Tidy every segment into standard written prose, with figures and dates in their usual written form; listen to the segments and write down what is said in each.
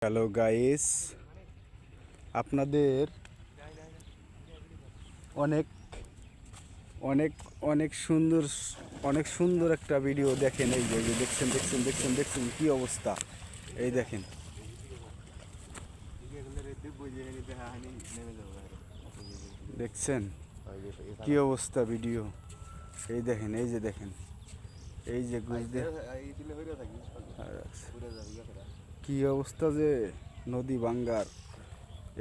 Hello guys, আপনাদের অনেক অনেক অনেক সুন্দর একটা ভিডিও দেখেন। এই যে দেখছেন দেখছেন দেখছেন দেখছেন কি অবস্থা, এই দেখেন। দেখছেন কি অবস্থা ভিডিও, এই দেখেন, এই যে দেখেন, এই যে কি অবস্থা যে নদী ভাঙ্গার,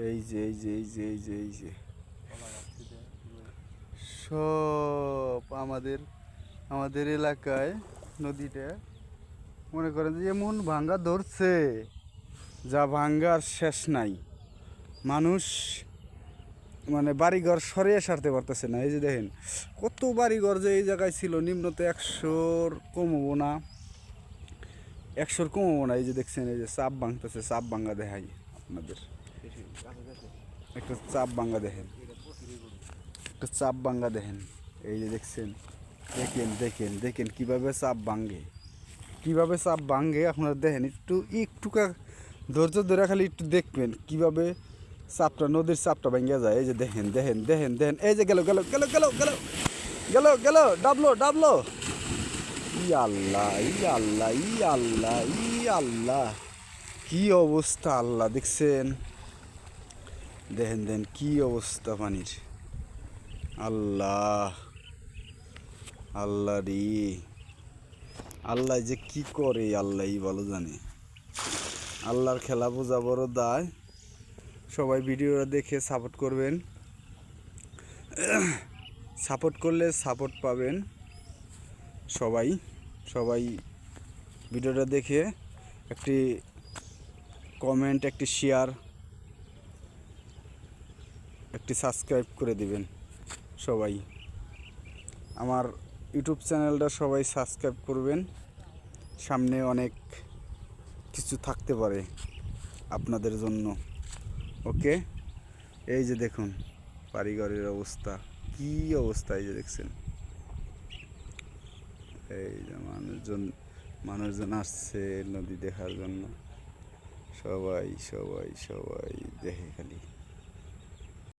এই যে এই যে এই যে এই যে এই যে সব আমাদের এলাকায় নদীটা মনে করেন যে এমন ভাঙ্গা ধরছে, যা ভাঙ্গার শেষ নাই। মানুষ মানে বাড়িঘর সরিয়ে সারতে পারতেছে না। এই যে দেখেন কত বাড়িঘর যে এই জায়গায় ছিল, নিম্নত 100-র কমবো না, 100-র কমবো না। এই যে দেখছেন, এই যে চাপ ভাঙতেছে, চাপ ভাঙ্গা দেখাই আপনাদের, একটা চাপ ভাঙ্গা দেখেন, একটা চাপ ভাঙ্গা দেখেন। এই যে দেখছেন, দেখেন দেখেন দেখেন কিভাবে চাপ ভাঙ্গে, কিভাবে চাপ ভাঙ্গে আপনারা দেখেন। একটু ধৈর্য ধরে খালি একটু দেখবেন কিভাবে চাপটা, নদীর চাপটা ভেঙে যায়। এই যে দেখেন দেখেন দেখেন দেখেন, এই যে গেল গেল গেল গেল গেল গেল গেল ডাবলো ডাবলো। ই আল্লাহ ই আল্লাহ ই আল্লাহ ই আল্লাহ, কি অবস্থা আল্লাহ, দেখছেন দেখেন দেখেন কি অবস্থা পানির। আল্লাহ আল্লাহ রে, আল্লাহ যে কি করে আল্লাহই ভালো জানে। আল্লাহর খেলা বোঝা বড় দায়। সবাই ভিডিওটা দেখে সাপোর্ট করবেন, সাপোর্ট করলে সাপোর্ট পাবেন। সবাই সবাই ভিডিওটা দেখে একটি কমেন্ট, একটি শেয়ার, একটি সাবস্ক্রাইব করে দিবেন। সবাই আমার ইউটিউব চ্যানেলটা সবাই সাবস্ক্রাইব করবেন। সামনে অনেক কিছু থাকতে পারে আপনাদের জন্য। ওকে, এই যে দেখুন বাড়িঘরের অবস্থা, কি অবস্থা, এই যে দেখছেন। এই যে মানুষজন আসছে নদী দেখার জন্য। সবাই সবাই সবাই দেখে খালি।